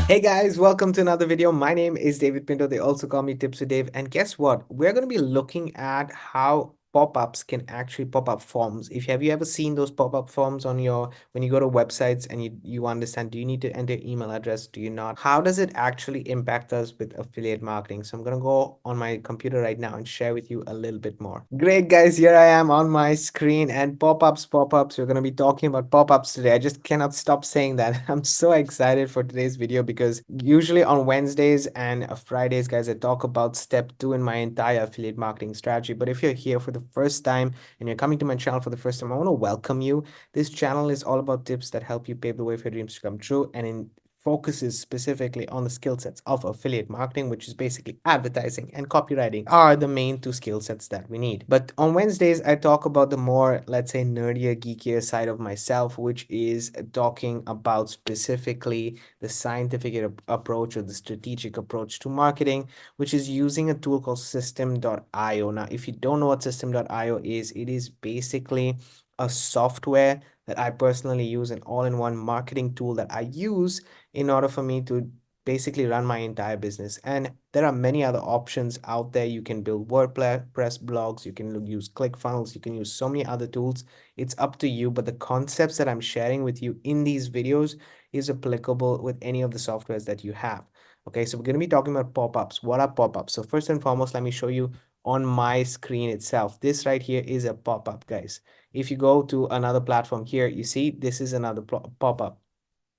Hey guys, welcome to another video. My name is David Pinto. They also call me Tips with Dave. And guess what? We're going to be looking at how pop-ups can actually pop up forms. If have you ever seen those pop-up forms on your when you go to websites and you understand, do you need to enter email address? Do you not? How does it actually impact us with affiliate marketing? So I'm going to go on my computer right now and share with you a little bit more. Great guys, here I am on my screen and pop-ups. We're going to be talking about pop-ups today. I just cannot stop saying that. I'm so excited for today's video because usually on Wednesdays and Fridays, guys, I talk about step 2 in my entire affiliate marketing strategy. But if you're here for the first time and you're coming to my channel for the first time, I want to welcome you. This channel is all about tips that help you pave the way for your dreams to come true, and in focuses specifically on the skill sets of affiliate marketing, which is basically advertising and copywriting are the main two skill sets that we need. But on Wednesdays, I talk about the more, let's say, nerdier, geekier side of myself, which is talking about specifically the scientific approach or the strategic approach to marketing, which is using a tool called Systeme.io. Now, if you don't know what Systeme.io is, it is basically a software that I personally use, an all-in-one marketing tool that I use in order for me to basically run my entire business. And there are many other options out there. You can build WordPress blogs, you can use ClickFunnels, you can use so many other tools. It's up to you, but the concepts that I'm sharing with you in these videos is applicable with any of the softwares that you have. Okay, so we're going to be talking about pop-ups. What are pop-ups? So first and foremost, let me show you on my screen itself. This right here is a pop-up, guys. If you go to another platform here, you see this is another pop-up.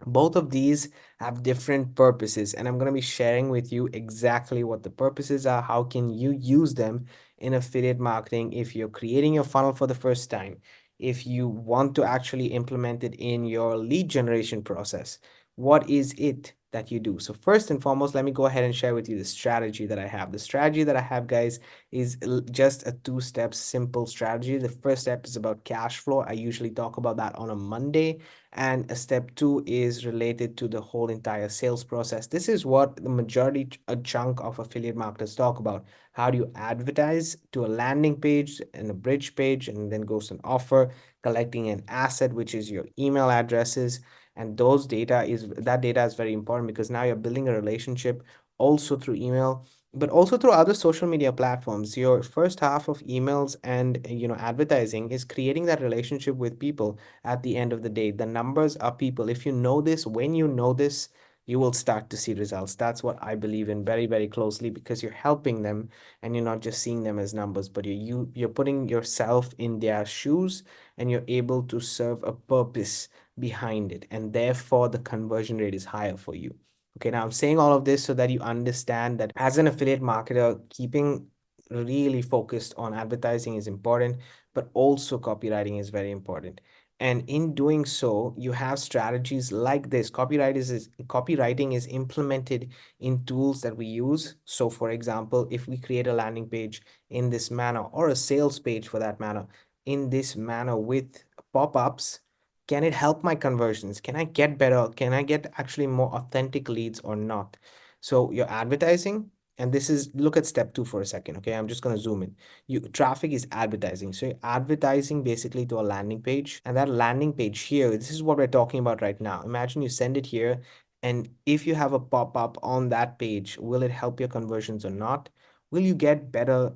Both of these have different purposes, and I'm going to be sharing with you exactly what the purposes are. How can you use them in affiliate marketing if you're creating your funnel for the first time, if you want to actually implement it in your lead generation process? What is it that you do? So first and foremost, let me go ahead and share with you the strategy that I have. The strategy that I have, guys, is just a two-step simple strategy. The first step is about cash flow. I usually talk about that on a Monday. And step 2 is related to the whole entire sales process. This is what the majority, a chunk of affiliate marketers talk about. How do you advertise to a landing page and a bridge page, and then goes an offer, collecting an asset, which is your email addresses. And that data is very important because now you're building a relationship also through email, but also through other social media platforms. Your first half of emails and advertising is creating that relationship with people. At the end of the day, the numbers are people. If you know this, when you know this, you will start to see results. That's what I believe in very, very closely, because you're helping them and you're not just seeing them as numbers, but you're putting yourself in their shoes, and you're able to serve a purpose behind it, and therefore the conversion rate is higher for you. Okay, now I'm saying all of this so that you understand that as an affiliate marketer, keeping really focused on advertising is important, but also copywriting is very important. And in doing so, you have strategies like this. Copywriting is implemented in tools that we use. So for example, if we create a landing page in this manner, or a sales page for that manner, in this manner with pop-ups, can it help my conversions? Can I get better? Can I get actually more authentic leads or not? So your advertising, and this is, look at step 2 for a second. Okay, I'm just going to zoom in. Traffic is advertising. So you're advertising basically to a landing page, and that landing page here, this is what we're talking about right now. Imagine you send it here, and if you have a pop-up on that page, will it help your conversions or not? Will you get better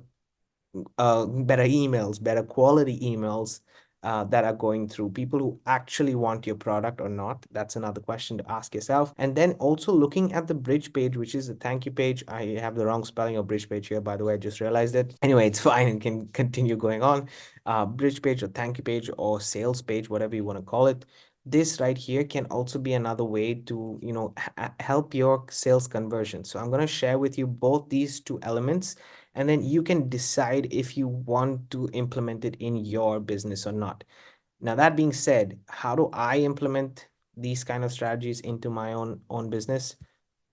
emails, better quality emails that are going through people who actually want your product or not? That's another question to ask yourself. And then also looking at the bridge page, which is the thank you page. I have the wrong spelling of bridge page here, by the way. I just realized it. Anyway, it's fine and can continue going on. Bridge page or thank you page or sales page, whatever you want to call it. This right here can also be another way to, help your sales conversion. So I'm going to share with you both these two elements, and then you can decide if you want to implement it in your business or not. Now, that being said, how do I implement these kind of strategies into my own business?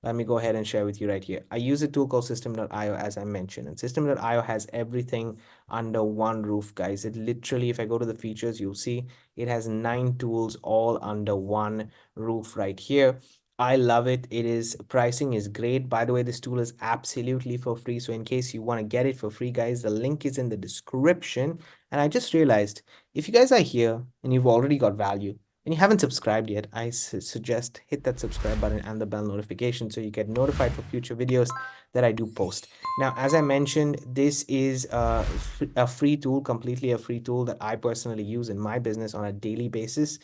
Let me go ahead and share with you right here. I use a tool called Systeme.io, as I mentioned, and Systeme.io has everything under one roof, guys. It literally, if I go to the features, you'll see it has 9 tools all under one roof right here. I love it. Pricing is great. By the way, this tool is absolutely for free. So in case you want to get it for free, guys, the link is in the description. And I just realized, if you guys are here and you've already got value, and you haven't subscribed yet, I suggest hit that subscribe button and the bell notification so you get notified for future videos that I do post. Now, as I mentioned, this is a free tool, completely a free tool that I personally use in my business on a daily basis.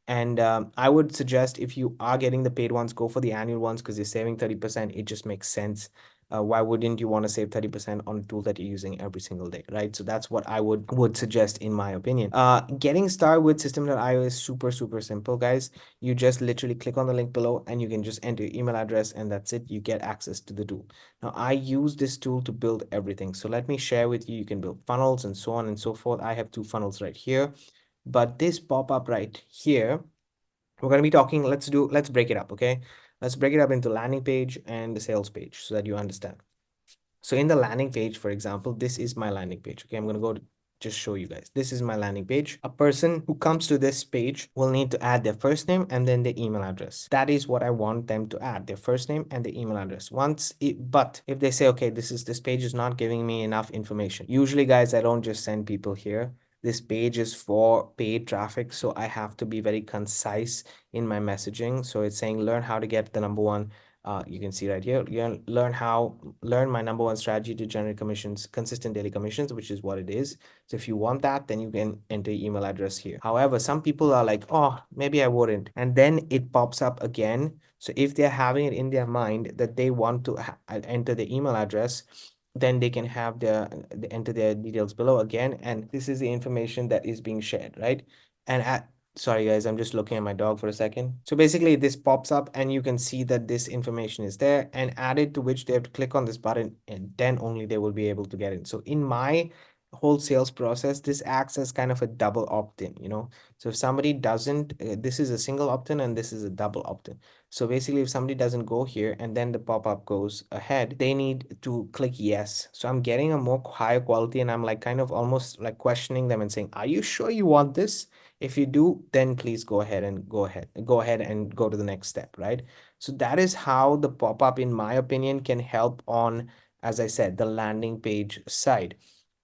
And I would suggest, if you are getting the paid ones, go for the annual ones because you're saving 30%. It just makes sense. Why wouldn't you want to save 30% on a tool that you're using every single day, right? So that's what I would suggest in my opinion. Getting started with Systeme.io is super simple, guys. You just literally click on the link below and you can just enter your email address and that's it. You get access to the tool. Now, I use this tool to build everything. So let me share with you. You can build funnels and so on and so forth. I have 2 funnels right here, but this pop-up right here, we're going to be talking, let's break it up, okay? Let's break it up into landing page and the sales page so that you understand. So in the landing page, for example, this is my landing page. Okay, I'm going to go to just show you guys. This is my landing page. A person who comes to this page will need to add their first name and then their email address. That is what I want them to add, their first name and the email address. But if they say, okay, this page is not giving me enough information. Usually, guys, I don't just send people here. This page is for paid traffic, so I have to be very concise in my messaging. So it's saying learn how to get the number one. You can see right here, you learn my number one strategy to generate commissions, consistent daily commissions, which is what it is. So if you want that, then you can enter your email address here. However, some people are like, oh, maybe I wouldn't. And then it pops up again. So if they're having it in their mind that they want to enter the email address, then they can have they enter their details below again. And this is the information that is being shared, right? And sorry guys, I'm just looking at my dog for a second. So basically this pops up and you can see that this information is there, and added to which they have to click on this button and then only they will be able to get it. So in my whole sales process, this acts as kind of a double opt-in, you know. So if somebody doesn't, this is a single opt-in and this is a double opt-in. So basically if somebody doesn't go here and then the pop-up goes ahead, they need to click yes. So I'm getting a more higher quality and I'm like kind of almost like questioning them and saying, are you sure you want this? If you do, then please go ahead and go to the next step, right? So that is how the pop-up, in my opinion, can help on, as I said, the landing page side.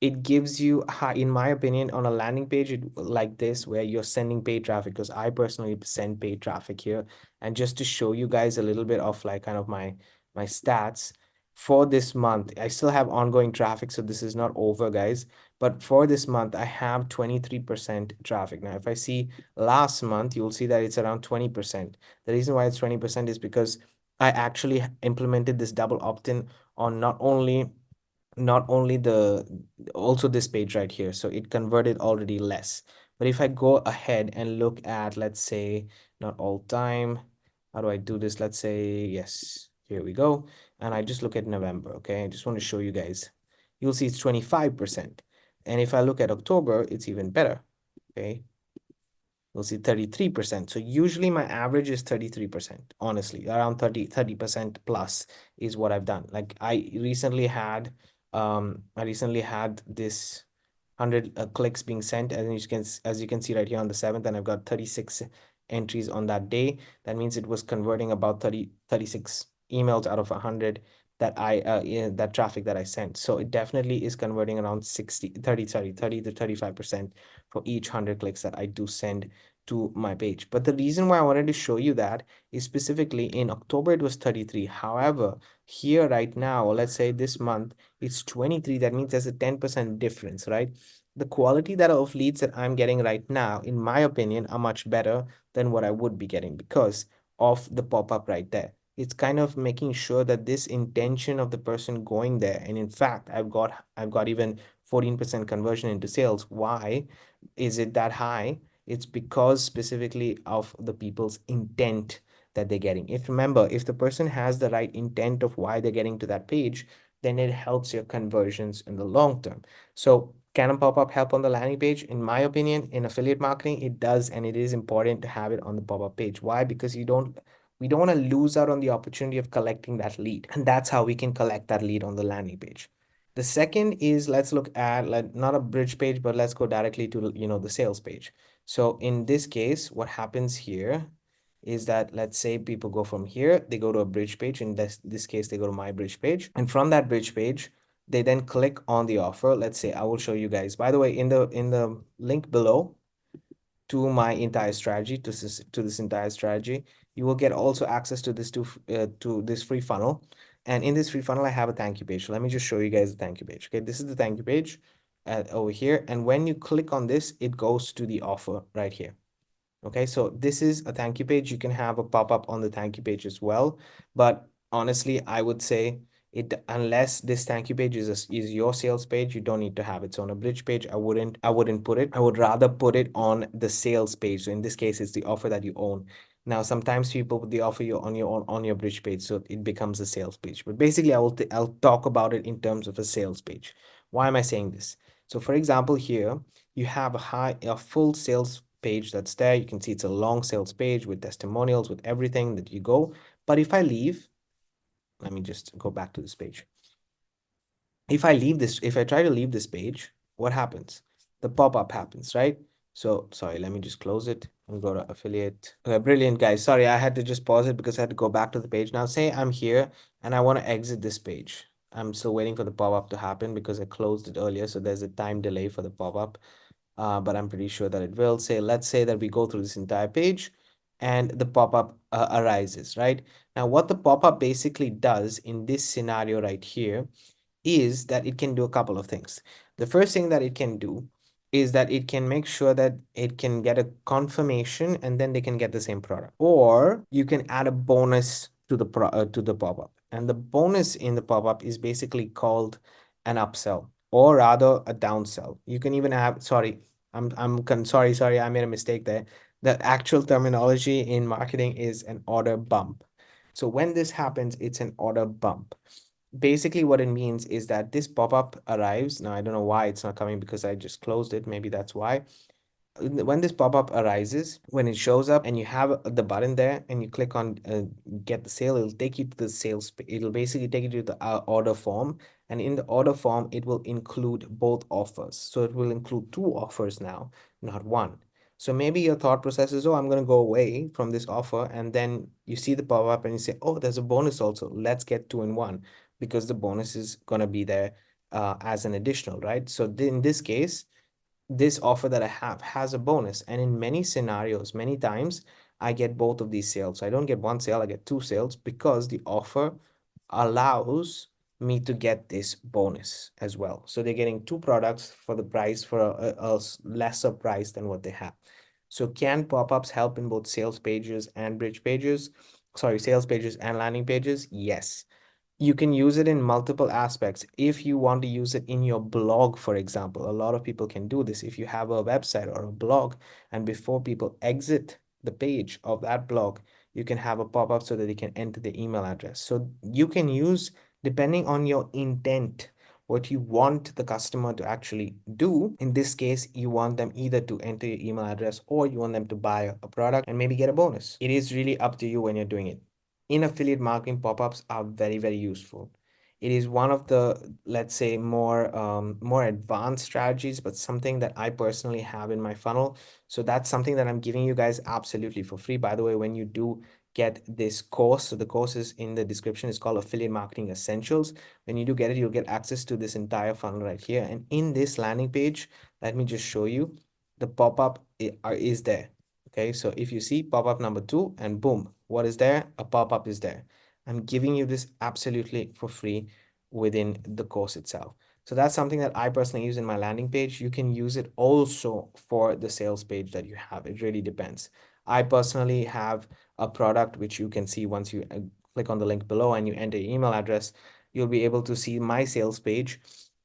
It gives you, in my opinion, on a landing page like this, where you're sending paid traffic, because I personally send paid traffic here. And just to show you guys a little bit of like kind of my stats for this month, I still have ongoing traffic, so this is not over, guys. But for this month, I have 23% traffic. Now, if I see last month, you'll see that it's around 20%. The reason why it's 20% is because I actually implemented this double opt-in on not only also this page right here. So it converted already less. But if I go ahead and look at, let's say, not all time, how do I do this? Let's say, yes, here we go. And I just look at November, okay? I just want to show you guys. You'll see it's 25%. And if I look at October, it's even better, okay? You'll see 33%. So usually my average is 33%, honestly, around 30% plus is what I've done. Like I recently had this 100 clicks being sent, and as you can see right here on the 7th, and I've got 36 entries on that day. That means it was converting about 36 emails out of 100 that that traffic that I sent. So it definitely is converting around 30 to 35% for each 100 clicks that I do send to my page. But the reason why I wanted to show you that is specifically in October it was 33. However, here right now, let's say this month it's 23. That means there's a 10% difference, right? The quality that of leads that I'm getting right now, in my opinion, are much better than what I would be getting because of the pop-up right there. It's kind of making sure that this intention of the person going there, and in fact, I've got even 14% conversion into sales. Why is it that high? It's because specifically of the people's intent that they're getting. If the person has the right intent of why they're getting to that page, then it helps your conversions in the long term. So can a pop-up help on the landing page? In my opinion, in affiliate marketing, it does, and it is important to have it on the pop-up page. Why? Because we don't want to lose out on the opportunity of collecting that lead. And that's how we can collect that lead on the landing page. The second is, let's look at not a bridge page, but let's go directly to the sales page. So in this case, what happens here is that, let's say people go from here, they go to a bridge page. In this case, they go to my bridge page. And from that bridge page, they then click on the offer. Let's say I will show you guys, by the way, in the link below to my entire strategy, to this entire strategy. You will get also access to this to this free funnel. And in this free funnel, I have a thank you page. So let me just show you guys the thank you page. Okay, this is the thank you page over here. And when you click on this, it goes to the offer right here. Okay, so this is a thank you page. You can have a pop-up on the thank you page as well. But honestly, I would say it, unless this thank you page is your sales page, you don't need to have it. So on a bridge page, I wouldn't put it. I would rather put it on the sales page. So in this case, it's the offer that you own. Now, sometimes people put the offer you on your bridge page, so it becomes a sales page. But basically, I'll talk about it in terms of a sales page. Why am I saying this? So for example, here you have a full sales page that's there. You can see it's a long sales page with testimonials, with everything that you go. But if I leave, let me just go back to this page. If I try to leave this page, what happens? The pop-up happens, right? So sorry, let me just close it and go to affiliate. Okay, brilliant, guys. Sorry, I had to just pause it because I had to go back to the page. Now say I'm here and I want to exit this page. I'm still waiting for the pop-up to happen because I closed it earlier. So there's a time delay for the pop-up. But I'm pretty sure that it will. Let's say that we go through this entire page and the pop-up arises, right? Now, what the pop-up basically does in this scenario right here is that it can do a couple of things. The first thing that it can do is that it can make sure that it can get a confirmation and then they can get the same product. Or you can add a bonus to the pop-up. And the bonus in the pop-up is basically called an upsell, or rather a downsell. You can even have, sorry, sorry, I made a mistake there. The actual terminology in marketing is an order bump. So when this happens, it's an order bump. Basically what it means is that this pop-up arrives. Now I don't know why it's not coming because I just closed it. Maybe that's why. When this pop-up arises, when it shows up and you have the button there and you click on get the sale, it'll take you to the it'll basically take you to the order form. And in the order form, it will include both offers. So it will include two offers now, not one. So maybe your thought process is, oh, I'm going to go away from this offer. And then you see the pop-up and you say, oh, there's a bonus also. Let's get two in one, because the bonus is going to be there as an additional, right? So in this case, this offer that I have has a bonus. And in many scenarios, many times, I get both of these sales. So I don't get one sale, I get two sales because the offer allows me to get this bonus as well. So they're getting two products for the price, for a lesser price than what they have. So can pop-ups help in both sales pages and bridge pages? Sorry, sales pages and landing pages? Yes. You can use it in multiple aspects. If you want to use it in your blog, for example, a lot of people can do this. If you have a website or a blog, and before people exit the page of that blog, you can have a pop-up so that they can enter the email address. So you can use, depending on your intent, what you want the customer to actually do. In this case, you want them either to enter your email address or you want them to buy a product and maybe get a bonus. It is really up to you when you're doing it. In affiliate marketing, pop-ups are very, very useful. It is one of the, let's say, more advanced strategies, but something that I personally have in my funnel. So that's something that I'm giving you guys absolutely for free. By the way, when you do get this course, so the course is in the description, it's called Affiliate Marketing Essentials. When you do get it, you'll get access to this entire funnel right here. And in this landing page, let me just show you, the pop-up is there. Okay, so if you see pop-up number 2 and boom, what is there? A pop-up is there. I'm giving you this absolutely for free within the course itself. So that's something that I personally use in my landing page. You can use it also for the sales page that you have. It really depends. I personally have a product which you can see once you click on the link below and you enter your email address, you'll be able to see my sales page,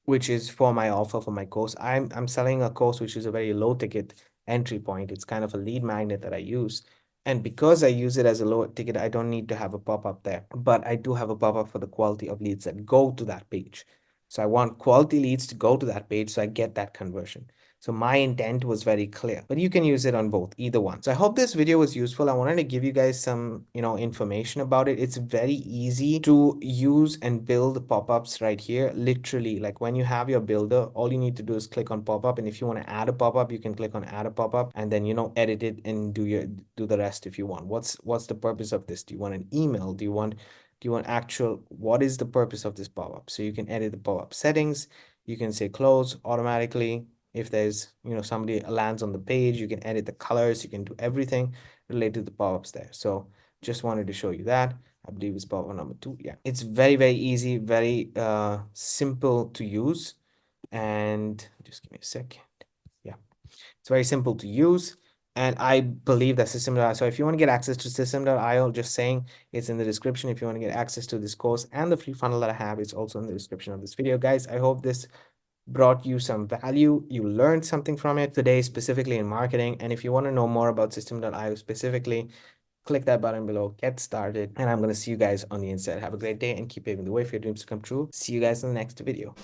which is for my offer for my course. I'm selling a course which is a very low ticket entry point. It's kind of a lead magnet that I use. And because I use it as a low ticket, I don't need to have a pop-up there. But I do have a pop-up for the quality of leads that go to that page. So I want quality leads to go to that page so I get that conversion. So my intent was very clear, but you can use it on both, either one. So I hope this video was useful. I wanted to give you guys some, information about it. It's very easy to use and build pop-ups right here. Literally, like when you have your builder, all you need to do is click on pop-up. And if you want to add a pop-up, you can click on add a pop-up and then, edit it and do the rest if you want. What's the purpose of this? Do you want an email? Do you want actual, what is the purpose of this pop-up? So you can edit the pop-up settings. You can say close automatically. if there's, somebody lands on the page, you can edit the colors, you can do everything related to the pop-ups there. So just wanted to show you that. I believe it's pop-up number 2. Yeah, it's very, very easy, very simple to use. And just give me a second. Yeah, it's very simple to use. And I believe that Systeme.io. So if you want to get access to Systeme.io, just saying, it's in the description. If you want to get access to this course and the free funnel that I have, it's also in the description of this video. Guys, I hope this brought you some value. You learned something from it today, specifically in marketing. And if you want to know more about Systeme.io specifically, click that button below, get started. And I'm going to see you guys on the inside. Have a great day and keep paving the way for your dreams to come true. See you guys in the next video.